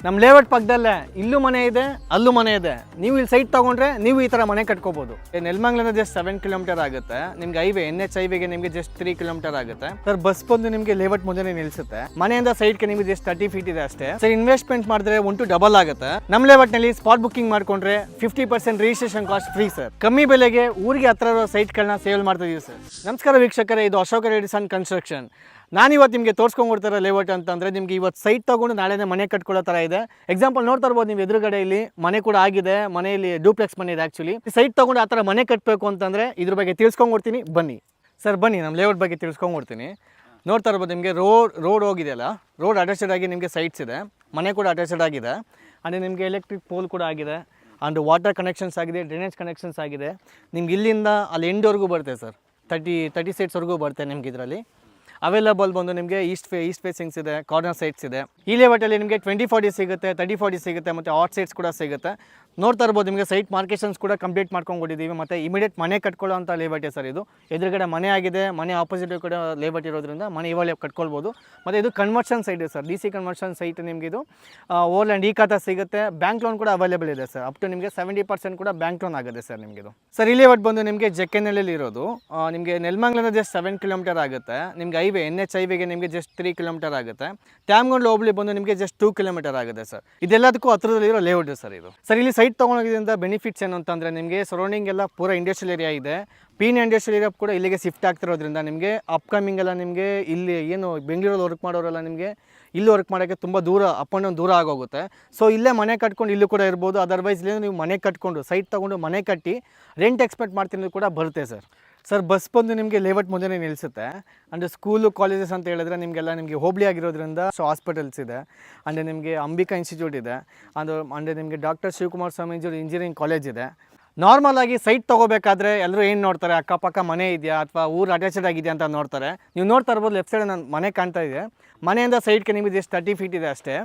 ನಮ್ಮ ಲೇಔಟ್ ಪಕ್ಕದಲ್ಲೇ ಇಲ್ಲೂ ಮನೆ ಇದೆ, ಅಲ್ಲೂ ಮನೆ ಇದೆ. ನೀವು ಇಲ್ಲಿ ಸೈಟ್ ತೊಗೊಂಡ್ರೆ ನೀವು ಈ ಥರ ಮನೆ ಕಟ್ಕೋಬೋದು. ನೆಲಮಂಗಲದಿಂದ ಜಸ್ಟ್ 7 ಕಿಲೋಮೀಟರ್ ಆಗುತ್ತೆ. ನಿಮ್ಗೆ ಹೈವೇ NH ಹೈವೇಗೆ ನಿಮಗೆ ಜಸ್ಟ್ 3 ಕಿಲೋಮೀಟರ್ ಆಗುತ್ತೆ ಸರ್. ಬಸ್ ಬಂದು ನಿಮಗೆ ಲೇಔಟ್ ಮುಂದೆ ನಿಲ್ಲಿಸುತ್ತೆ. ಮನೆಯಿಂದ ಸೈಟ್ಗೆ ನಿಮಗೆ ಜಸ್ಟ್ 30 ಫೀಟ್ ಇದೆ ಅಷ್ಟೇ ಸರ್. ಇನ್ವೆಸ್ಟ್ಮೆಂಟ್ ಮಾಡಿದ್ರೆ 1 to ಡಬಲ್ ಆಗುತ್ತೆ. ನಮ್ಮ ಲೇಔಟ್ನಲ್ಲಿ ಸ್ಪಾಟ್ ಬುಕ್ಕಿಂಗ್ ಮಾಡ್ಕೊಂಡ್ರೆ 50% ರಿಜಿಸ್ಟ್ರೇಷನ್ ಕಾಸ್ಟ್ ಫ್ರೀ ಸರ್. ಕಮ್ಮಿ ಬೆಲೆಗೆ ಊರಿಗೆ ಹತ್ರ ಇರೋ ಸೈಟ್ಗಳನ್ನ ಸೇಲ್ ಮಾಡ್ತಾ ಇದೀವಿ ಸರ್. ನಮಸ್ಕಾರ ವೀಕ್ಷಕರೇ, ಇದು ಅಶೋಕ ರೆಡ್ಡಿಸ್ ಅಂಡ್ ಕನ್ಸ್ಟ್ರಕ್ಷನ್. ನಾನಿವತ್ತು ನಿಮಗೆ ತೋರಿಸ್ಕೊಂಡ್ಬಿಡ್ತಾರೆ ಲೇಔಟ್ ಅಂತಂದರೆ ನಿಮಗೆ ಇವತ್ತು ಸೈಟ್ ತೊಗೊಂಡು ನಾಳೆನೇ ಮನೆ ಕಟ್ಕೊಳ್ಳೋ ಥರ ಇದೆ. ಎಕ್ಸಾಂಪಲ್ ನೋಡ್ತಾ ಇರ್ಬೋದು ನೀವು ಎದುರುಗಡೆ ಇಲ್ಲಿ ಮನೆ ಕೂಡ ಆಗಿದೆ. ಮನೆಯಲ್ಲಿ ಡೂಪ್ಲೆಕ್ಸ್ ಮನೆ ಇದೆ. ಆ್ಯಕ್ಚುಲಿ ಸೈಟ್ ತೊಗೊಂಡು ಆ ಥರ ಮನೆ ಕಟ್ಟಬೇಕು ಅಂತಂದರೆ ಇದ್ರ ಬಗ್ಗೆ ತಿಳ್ಸ್ಕೊಂಡ್ಬಿಡ್ತೀನಿ ಬನ್ನಿ ಸರ್. ಬನ್ನಿ ನಮ್ಮ ಲೇಔಟ್ ಬಗ್ಗೆ ತಿಳ್ಸ್ಕೊಂಡ್ಬಿಡ್ತೀನಿ. ನೋಡ್ತಾ ಇರ್ಬೋದು ನಿಮಗೆ ರೋಡ್ ಹೋಗಿದೆಯಲ್ಲ, ರೋಡ್ ಅಟ್ಯಾಚೆಡ್ ಆಗಿ ನಿಮಗೆ ಸೈಟ್ಸ್ ಇದೆ, ಮನೆ ಕೂಡ ಅಟ್ಯಾಚೆಡ್ ಆಗಿದೆ. ಅಂದರೆ ನಿಮಗೆ ಎಲೆಕ್ಟ್ರಿಕ್ ಪೋಲ್ ಕೂಡ ಆಗಿದೆ, ಆ್ಯಂಡ್ ವಾಟರ್ ಕನೆಕ್ಷನ್ಸ್ ಆಗಿದೆ, ಡ್ರೈನೇಜ್ ಕನೆಕ್ಷನ್ಸ್ ಆಗಿದೆ. ನಿಮ್ಗೆ ಇಲ್ಲಿಂದ ಅಲ್ಲಿ ಎಂಡ್ವರೆಗೂ ಬರುತ್ತೆ ಸರ್. 30 ಸೈಟ್ಸ್ವರೆಗೂ ಬರುತ್ತೆ ನಿಮ್ಗೆ ಇದರಲ್ಲಿ. ಅವೈಲಬಲ್ ಬಂದು ನಿಮಗೆ ಈಸ್ಟ್ ಫೇಸಿಂಗ್ಸ್ ಇದೆ, ಕಾರ್ನರ್ ಸೈಟ್ಸ್ ಇದೆ. ಈ ಲೇಔಟಲ್ಲಿ ನಿಮಗೆ 20-40 ಸಿಗುತ್ತೆ, 30-40 ಸಿಗುತ್ತೆ, ಮತ್ತು ಆಟ್ ಸೈಟ್ಸ್ ಕೂಡ ಸಿಗುತ್ತೆ. ನೋಡ್ತಾ ಇರ್ಬೋದು ನಿಮಗೆ ಸೈಟ್ ಮಾರ್ಕೇಷನ್ಸ್ ಕೂಡ ಕಂಪ್ಲೀಟ್ ಮಾಡ್ಕೊಂಡ್ಬಿಟ್ಟಿದ್ದೀವಿ. ಮತ್ತು ಇಮಿಡಿಯೇಟ್ ಮನೆ ಕಟ್ಕೊಳ್ಳೋ ಅಂತ ಲೇಔಟೇ ಸರ್ ಇದು. ಎದುರುಗಡೆ ಮನೆ ಆಗಿದೆ, ಮನೆ ಆಪೋಸಿಟ್ ಕೂಡ ಲೇಔಟ್ ಇರೋದ್ರಿಂದ ಮನೆ ಇವಾಗಲೇ ಕಟ್ಕೊಳ್ಬೋದು. ಮತ್ತು ಇದು conversion site sir, DC conversion site. ನಿಮಗೆ ಇದು ಓಲ್ಯಾಂಡ್ ಈ ಖಾತಾ ಸಿಗುತ್ತೆ. ಬ್ಯಾಂಕ್ ಲೋನ್ ಕೂಡ ಅವೈಲೇಬಲ್ ಇದೆ ಸರ್. ಅಪ್ ಟು ನಿಮಗೆ 70% ಕೂಡ ಬ್ಯಾಂಕ್ ಲೋನ್ ಆಗುತ್ತೆ ಸರ್ ನಿಮಗೆ ಇದು. ಸರ್ ಈ ಲೇಔಟ್ ಬಂದು ನಿಮಗೆ ಜೆಕೆನಹಳ್ಳಿಯಲ್ಲಿ ಇರೋದು. ನಿಮಗೆ ನೆಲಮಂಗಲದಿಂದ ಜಸ್ಟ್ 7 ಕಿಲೋಮೀಟರ್ ಆಗುತ್ತೆ. ನಿಮಗೆ ಹೈವೇ NH ಹೈವೇಗೆ ನಿಮಗೆ ಜಸ್ಟ್ 3 ಕಿಲೋಮೀಟರ್ ಆಗುತ್ತೆ. ತ್ಯಾಮಗೊಂಡ್ಲ ಹೋಬಳಿ ಬಂದು ನಿಮಗೆ ಜಸ್ಟ್ 2 ಕಿಲೋಮೀಟರ್ ಆಗುತ್ತೆ ಸರ್. ಇದೆಲ್ಲದಕ್ಕೂ ಹತ್ರದಲ್ಲಿರೋ ಲೇಔಟ್ ಸರ್ ಇದು. ಸರ್ ಇಲ್ಲಿ ಸೈಟ್ ತೊಗೊಂಡೋದ್ರಿಂದ ಬೆನಿಫಿಟ್ಸ್ ಏನು ಅಂತಂದರೆ ನಿಮಗೆ ಸರೌಂಡಿಂಗ್ ಎಲ್ಲ ಪೂರಾ ಇಂಡಸ್ಟ್ರಿಯಲ್ ಏರಿಯಾ ಇದೆ. ಪೀನ್ ಇಂಡಸ್ಟ್ರಿಯಲ್ ಏರಿಯಾ ಕೂಡ ಇಲ್ಲಿಗೆ ಶಿಫ್ಟ್ ಆಗ್ತಿರೋದ್ರಿಂದ ನಿಮಗೆ ಅಪ್ಕಮಿಂಗ್ ಎಲ್ಲ ನಿಮಗೆ ಇಲ್ಲಿ ಏನು ಬೆಂಗಳೂರಲ್ಲಿ ವರ್ಕ್ ಮಾಡೋರೆಲ್ಲ ನಿಮಗೆ ಇಲ್ಲಿ ವರ್ಕ್ ಮಾಡೋಕ್ಕೆ ತುಂಬ ದೂರ, ಅಪ್ ಆ್ಯಂಡ್ ಡೌನ್ ದೂರ ಆಗೋಗುತ್ತೆ. ಸೊ ಇಲ್ಲೇ ಮನೆ ಕಟ್ಕೊಂಡು ಇಲ್ಲೂ ಕೂಡ ಇರ್ಬೋದು. ಅದರ್ವೈಸ್ ಇಲ್ಲೇ ನೀವು ಮನೆ ಕಟ್ಕೊಂಡು ಸೈಟ್ ತೊಗೊಂಡು ಮನೆ ಕಟ್ಟಿ ರೆಂಟ್ ಎಕ್ಸ್ಪೆಕ್ಟ್ ಮಾಡ್ತೀನಿ ಕೂಡ ಬರುತ್ತೆ ಸರ್. ಸರ್ ಬಸ್ ಬಂದು ನಿಮಗೆ ಲೇಔಟ್ ಮುಂದೆ ನಿಲ್ಲಿಸುತ್ತೆ. ಅಂದರೆ ಸ್ಕೂಲು ಕಾಲೇಜಸ್ ಅಂತ ಹೇಳಿದ್ರೆ ನಿಮಗೆ ಹೋಬಳಿ ಆಗಿರೋದ್ರಿಂದ ಸೊ ಹಾಸ್ಪಿಟಲ್ಸ್ ಇದೆ. ಅಂದರೆ ನಿಮಗೆ ಅಂಬಿಕಾ ಇನ್ಸ್ಟಿಟ್ಯೂಟ್ ಇದೆ. ಅಂದರೆ ನಿಮಗೆ doctor Shivakumar Swamiji engineering college ಇದೆ. ನಾರ್ಮಲ್ ಆಗಿ ಸೈಟ್ ತೊಗೋಬೇಕಾದ್ರೆ ಎಲ್ಲರೂ ಏನು ನೋಡ್ತಾರೆ, ಅಕ್ಕಪಕ್ಕ ಮನೆ ಇದೆಯಾ ಅಥವಾ ಊರು ಅಟ್ಯಾಚೆಡ್ ಆಗಿದೆಯಾ ಅಂತ ನೋಡ್ತಾರೆ. ನೀವು ನೋಡ್ತಾ ಇರ್ಬೋದು ಲೆಫ್ಟ್ ಸೈಡ್ ನನ್ನ ಮನೆ ಕಾಣ್ತಾ ಇದೆ. ಮನೆಯಿಂದ ಸೈಟ್ಗೆ ನಿಮಗೆ ಜಸ್ಟ್ 30 ಫೀಟ್ ಇದೆ ಅಷ್ಟೇ.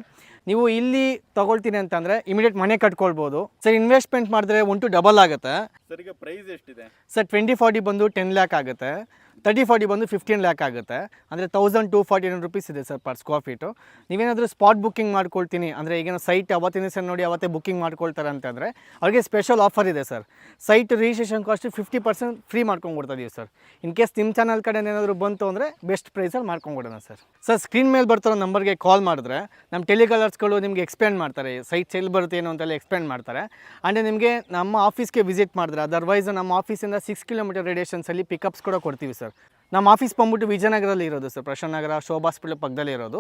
ನೀವು ಇಲ್ಲಿ ತೊಗೊಳ್ತೀನಿ ಅಂತಂದರೆ ಇಮಿಡಿಯೇಟ್ ಮನೆ ಕಟ್ಕೊಳ್ಬೋದು ಸರ್. ಇನ್ವೆಸ್ಟ್ಮೆಂಟ್ ಮಾಡಿದ್ರೆ 1 to ಡಬಲ್ ಆಗುತ್ತೆ ಸರ್. ಈಗ ಪ್ರೈಸ್ ಎಷ್ಟಿದೆ ಸರ್? 20-40 ಬಂದು 10 ಲ್ಯಾಕ್ ಆಗುತ್ತೆ, 30-40 ಬಂದು 15 ಲ್ಯಾಕ್ ಆಗುತ್ತೆ. ಅಂದರೆ 1249 rupees ಇದೆ ಸರ್ ಪರ್ ಸ್ಕ್ವೇರ್ ಫೀಟು. ನೀವೇನಾದರೂ ಸ್ಪಾಟ್ ಬುಕ್ಕಿಂಗ್ ಮಾಡ್ಕೊಳ್ತೀನಿ ಅಂದರೆ ಈಗೇನೋ ಸೈಟ್ ಅವತ್ತಿನ ದಿವಸ ನೋಡಿ ಅವತ್ತೇ ಬುಕ್ಕಿಂಗ್ ಮಾಡ್ಕೊಳ್ತಾರೆ ಅಂತಂದರೆ ಅವ್ರಿಗೆ ಸ್ಪೆಷಲ್ ಆಫರ್ ಇದೆ sir. Site registration cost 50% free ಮಾಡ್ಕೊಂಡ್ಬಿಡ್ತೀವಿ ಸರ್. ಇನ್ ಕೇಸ್ ನಿಮ್ಮ ಚಾನಲ್ ಕಡೆ ಏನಾದರೂ ಬಂತು ಅಂದರೆ ಬೆಸ್ಟ್ ಪ್ರೈಸಲ್ಲಿ ಮಾಡ್ಕೊಂಡ್ಬಿಡೋಣ ಸರ್. ಸರ್ ಸ್ಕ್ರೀನ್ ಮೇಲೆ ಬರ್ತಿರೋ ನಂಬರ್ಗೆ ಕಾಲ್ ಮಾಡಿದ್ರೆ ನಮ್ಮ ಟೆಲಿಕಾಲರ್ಸ್ಗಳು ನಿಮಗೆ ಎಕ್ಸ್ಪ್ಲೇನ್ ಮಾಡ್ತಾರೆ, ಸೈಟ್ಸ್ ಎಲ್ಲಿ ಬರುತ್ತೆ ಏನು ಅಂತೆಲ್ಲ ಎಕ್ಸ್ಪ್ಲೇನ್ ಮಾಡ್ತಾರೆ. ಆ್ಯಂಡ್ ನಿಮಗೆ ನಮ್ಮ ಆಫೀಸ್ಗೆ ವಿಸಿಟ್ ಮಾಡಿದ್ರೆ ಅದರ್ವೈಸ್ ನಮ್ಮ ಆಫೀಸಿಂದ 6 ಕಿಲೋಮೀಟರ್ ರೇಡಿಯೇಷನ್ಸಲ್ಲಿ ಪಿಕಪ್ಸ್ ಕೂಡ ಕೊಡ್ತೀವಿ ಸರ್. ನಮ್ಮ ಆಫೀಸ್ ಬಂದ್ಬಿಟ್ಟು ವಿಜಯನಗರಲ್ಲಿ ಇರೋದು ಸರ್, ಪ್ರಶಾಂತ್ ನಗರ ಶೋಭಾ ಹಾಸ್ಪಿಟಲ್ ಪಕ್ಕದಲ್ಲೇ ಇರೋದು.